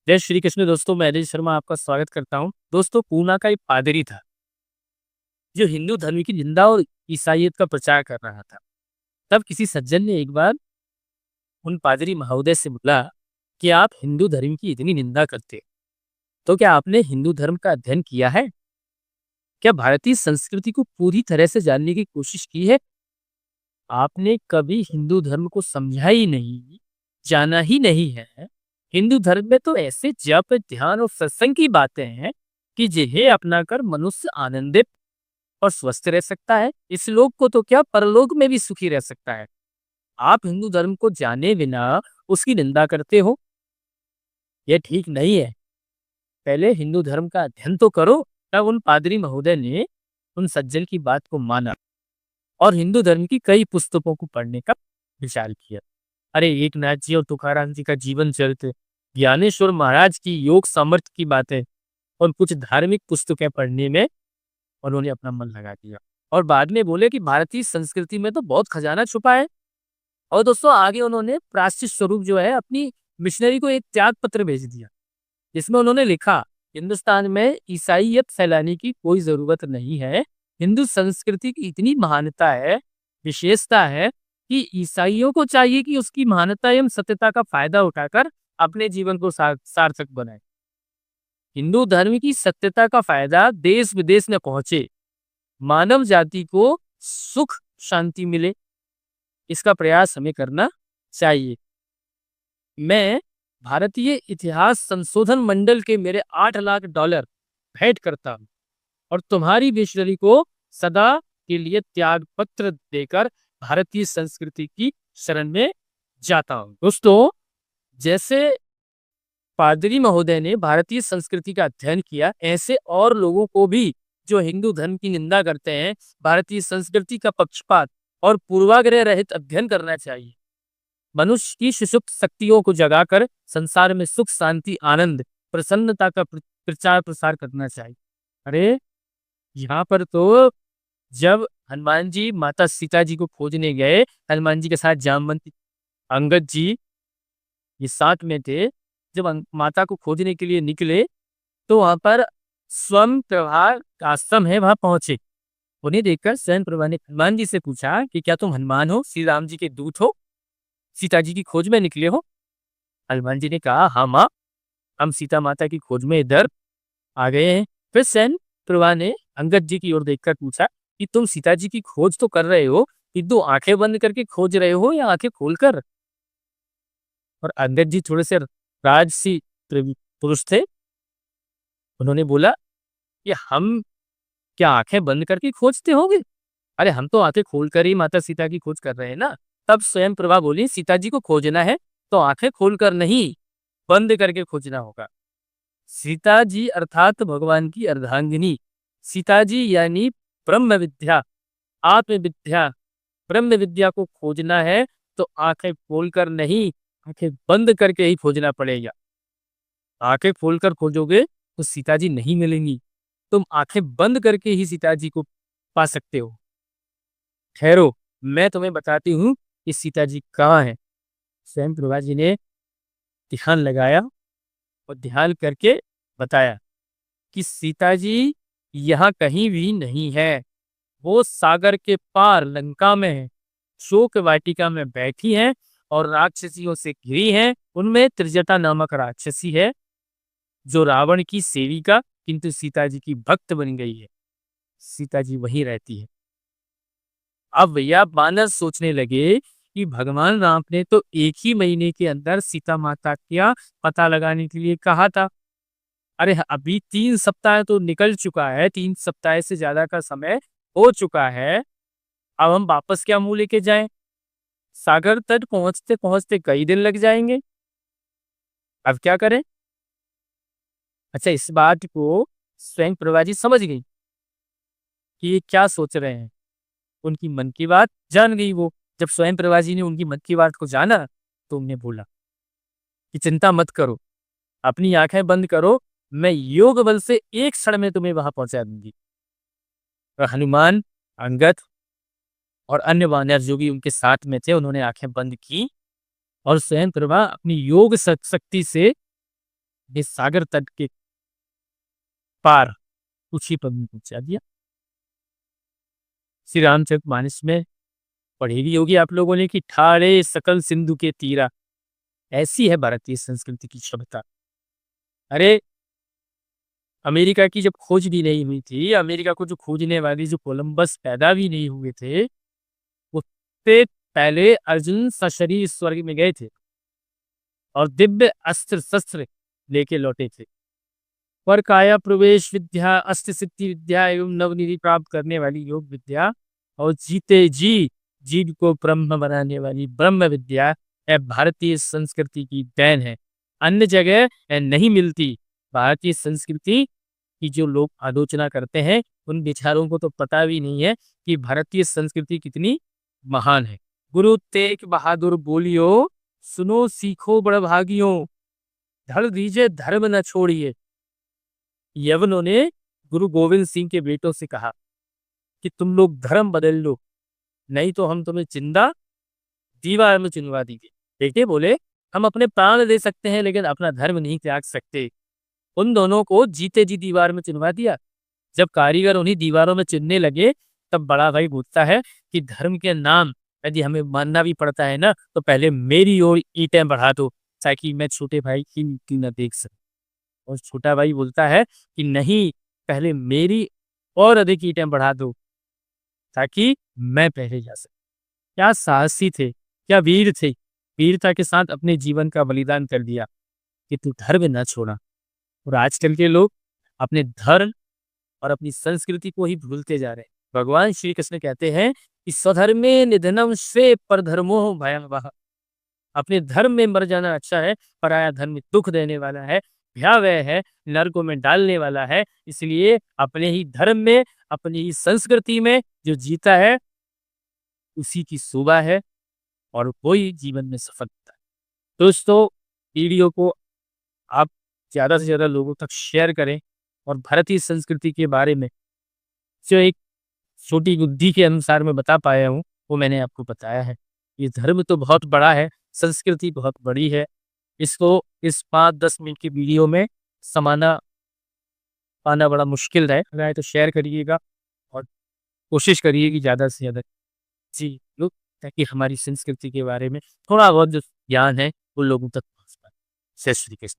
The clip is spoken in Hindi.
जय श्री कृष्ण दोस्तों, मैं अजय शर्मा आपका स्वागत करता हूँ। दोस्तों, पूना का एक पादरी था, जो हिंदू धर्म की निंदा और ईसाईयत का प्रचार कर रहा था। तब किसी सज्जन ने एक बार उन पादरी महोदय से बोला कि आप हिंदू धर्म की इतनी निंदा करते, तो क्या आपने हिंदू धर्म का अध्ययन किया है? क्या भारतीय संस्कृति को पूरी तरह से जानने की कोशिश की है? आपने कभी हिंदू धर्म को समझा ही नहीं, जाना ही नहीं है। हिंदू धर्म में तो ऐसे जप, ध्यान और सत्संग की बातें हैं कि जिन्हें अपनाकर मनुष्य आनंदित और स्वस्थ रह सकता है। इस लोक को तो क्या, परलोक में भी सुखी रह सकता है। आप हिंदू धर्म को जाने बिना उसकी निंदा करते हो, यह ठीक नहीं है। पहले हिंदू धर्म का अध्ययन तो करो। तब उन पादरी महोदय ने उन सज्जन की बात को माना और हिंदू धर्म की कई पुस्तकों को पढ़ने का विचार किया। अरे, एकनाथ जी और तुकाराम जी का जीवन चरित्र, ज्ञानेश्वर महाराज की योग सामर्थ्य की बातें और कुछ धार्मिक पुस्तकें पढ़ने में उन्होंने अपना मन लगा दिया। और बाद में बोले कि भारतीय संस्कृति में तो बहुत खजाना छुपा है। और दोस्तों, आगे उन्होंने प्रायश्चित स्वरूप जो है अपनी मिशनरी को एक त्याग पत्र भेज दिया, जिसमें उन्होंने लिखा, हिंदुस्तान में ईसाईयत फैलाने की कोई जरूरत नहीं है। हिंदू संस्कृति की इतनी महानता है, विशेषता है कि ईसाइयों को चाहिए कि उसकी महानता एवं सत्यता का फायदा उठाकर अपने जीवन को सार्थक बनाए। हिंदू धर्म की सत्यता का फायदा देश विदेश में पहुंचे, मानव जाति को सुख शांति मिले, इसका प्रयास हमें करना चाहिए। मैं भारतीय इतिहास संशोधन मंडल के मेरे 8 लाख डॉलर भेंट करता हूं और तुम्हारी मिशनरी को सदा के लिए त्याग पत्र देकर भारतीय संस्कृति की शरण में जाता हूं। दोस्तों, जैसे पादरी महोदय ने भारतीय संस्कृति का अध्ययन किया, ऐसे और लोगों को भी, जो हिंदू धर्म की निंदा करते हैं, भारतीय संस्कृति का पक्षपात और पूर्वाग्रह रहित अध्ययन करना चाहिए। मनुष्य की सुषुप्त शक्तियों को जगाकर संसार में सुख, शांति, आनंद, प्रसन्नता का प्रचार प्रसार करना चाहिए। अरे, यहाँ पर तो जब हनुमान जी माता सीता जी को खोजने गए, हनुमान जी के साथ जामवंत, अंगद जी ये साथ में थे। जब माता को खोजने के लिए निकले, तो वहां पर स्वयं प्रभा का आश्रम है, वहां पहुंचे। उन्हें देखकर स्वयं प्रभा ने हनुमान जी से पूछा कि क्या तुम हनुमान हो, श्री राम जी के दूत हो, सीता जी की खोज में निकले हो? हनुमान जी ने कहा, हाँ माँ, हम सीता माता की खोज में इधर आ गए हैं। फिर स्वयं प्रभा ने अंगद जी की ओर देखकर पूछा कि तुम सीता जी की खोज तो कर रहे हो, किंतु आंखें बंद करके खोज रहे हो या आंखें खोलकर? और अंगद जी थोड़े से राजसी पुरुष थे। उन्होंने बोला कि हम क्या आंखें बंद करके खोजते होंगे? अरे, हम तो आंखें खोलकर ही माता सीता की खोज कर रहे हैं ना। तब स्वयं प्रभा बोली, सीता जी को खोजना है तो आंखें खोलकर नहीं, बंद करके खोजना होगा। सीता जी अर्थात भगवान की अर्धांगिनी सीता जी, यानी ब्रह्म विद्या, आत्म विद्या, ब्रह्म विद्या को खोजना है तो आंखें खोलकर नहीं, आंखें बंद करके ही खोजना पड़ेगा। आंखें खोलकर खोजोगे तो सीता जी नहीं मिलेंगी, तुम आंखें बंद करके ही सीता जी को पा सकते हो। ठहरो, मैं तुम्हें बताती हूँ कि सीता जी कहाँ है। स्वयं प्रभा जी ने ध्यान लगाया और ध्यान करके बताया कि सीता जी यहाँ कहीं भी नहीं है, वो सागर के पार लंका में है, शोक वाटिका में बैठी हैं और राक्षसियों से घिरी हैं। उनमें त्रिजटा नामक राक्षसी है, जो रावण की सेविका किंतु सीता जी की भक्त बन गई है। सीता जी वहीं रहती है। अब भैया बानर सोचने लगे कि भगवान राम ने तो एक ही महीने के अंदर सीता माता का पता लगाने के लिए कहा था। अरे, अभी 3 सप्ताह तो निकल चुका है, 3 सप्ताह से ज्यादा का समय हो चुका है। अब हम वापस क्या मुंह लेके जाएं? सागर तट पहुंचते पहुंचते कई दिन लग जाएंगे। अब क्या करें? अच्छा, इस बात को स्वयं प्रभा जी समझ गई कि ये क्या सोच रहे हैं। उनकी मन की बात जान गई वो। जब स्वयं प्रभा जी ने उनकी मन की बात को जाना, तो उन्हें बोला कि चिंता मत करो, अपनी आंखें बंद करो, मैं योग बल से एक क्षण में तुम्हें वहां पहुंचा दूंगी। और हनुमान, अंगद और अन्य वानर जो भी उनके साथ में थे, उन्होंने आंखें बंद की और स्वयं प्रभा अपनी योग शक्ति से ये सागर तट के पार कुछ ही पल में पहुंचा दिया। श्री रामचरितमानस में पढ़ी भी होगी आप लोगों ने कि ठाड़े सकल सिंधु के तीरा। ऐसी है भारतीय संस्कृति की क्षमता। अरे अमेरिका की जब खोज भी नहीं हुई थी, अमेरिका को जो खोजने वाली जो कोलंबस पैदा भी नहीं हुए थे, उससे पहले अर्जुन सशरीर स्वर्ग में गए थे और दिव्य अस्त्र शस्त्र लेके लौटे थे। पर काया प्रवेश विद्या, अष्ट सिद्धि विद्या एवं नवनिधि प्राप्त करने वाली योग विद्या और जीते जी जीव को ब्रह्म बनाने वाली ब्रह्म विद्या यह भारतीय संस्कृति की देन है। अन्य जगह यह नहीं मिलती। भारतीय संस्कृति की जो लोग आलोचना करते हैं उन विचारों को तो पता भी नहीं है कि भारतीय संस्कृति कितनी महान है। गुरु तेग बहादुर बोलियो, सुनो सीखो बड़भागियों, धड़ दीजिए धर्म न छोड़िए। यवनों ने गुरु गोविंद सिंह के बेटों से कहा कि तुम लोग धर्म बदल लो, नहीं तो हम तुम्हें जिंदा दीवार में चिनवा देंगे। बेटे बोले, हम अपने प्राण दे सकते हैं लेकिन अपना धर्म नहीं त्याग सकते। उन दोनों को जीते जी दीवार में चिनवा दिया। जब कारीगर उन्हीं दीवारों में चिनने लगे, तब बड़ा भाई पूछता है कि धर्म के नाम यदि हमें मानना भी पड़ता है ना, तो पहले मेरी ओर ईंटें बढ़ा दो ताकि मैं छोटे भाई की मृत्यु न देख सकूं। और छोटा भाई बोलता है कि नहीं, पहले मेरी और अधिक ईंटें बढ़ा दो ताकि मैं पहले जा सकूं। क्या साहसी थे, क्या वीर थे। वीरता के साथ अपने जीवन का बलिदान कर दिया कि तू धर्म न छोड़ा। और आजकल के लोग अपने धर्म और अपनी संस्कृति को ही भूलते जा रहे हैं। भगवान श्री कृष्ण कहते हैं कि स्वधर्मे निधनम स्वे परधर्मो भयावह। अपने धर्म में मर जाना अच्छा है, पराया धर्म दुख देने वाला है, भयावह है, नरकों में डालने वाला है। इसलिए अपने ही धर्म में, अपनी ही संस्कृति में जो जीता है उसी की शोभा है और वही जीवन में सफल होता है। दोस्तों, वीडियो को आप ज़्यादा से ज़्यादा लोगों तक शेयर करें और भारतीय संस्कृति के बारे में जो एक छोटी बुद्धि के अनुसार मैं बता पाया हूँ, वो मैंने आपको बताया है। ये धर्म तो बहुत बड़ा है, संस्कृति बहुत बड़ी है। इसको इस 5-10 मिनट की वीडियो में समाना पाना बड़ा मुश्किल है तो शेयर करिएगा और कोशिश करिए कि ज़्यादा से ज़्यादा जी लोग, ताकि हमारी संस्कृति के बारे में थोड़ा बहुत जो ज्ञान है वो लोगों तक पहुँच पाए। जय श्री कृष्ण।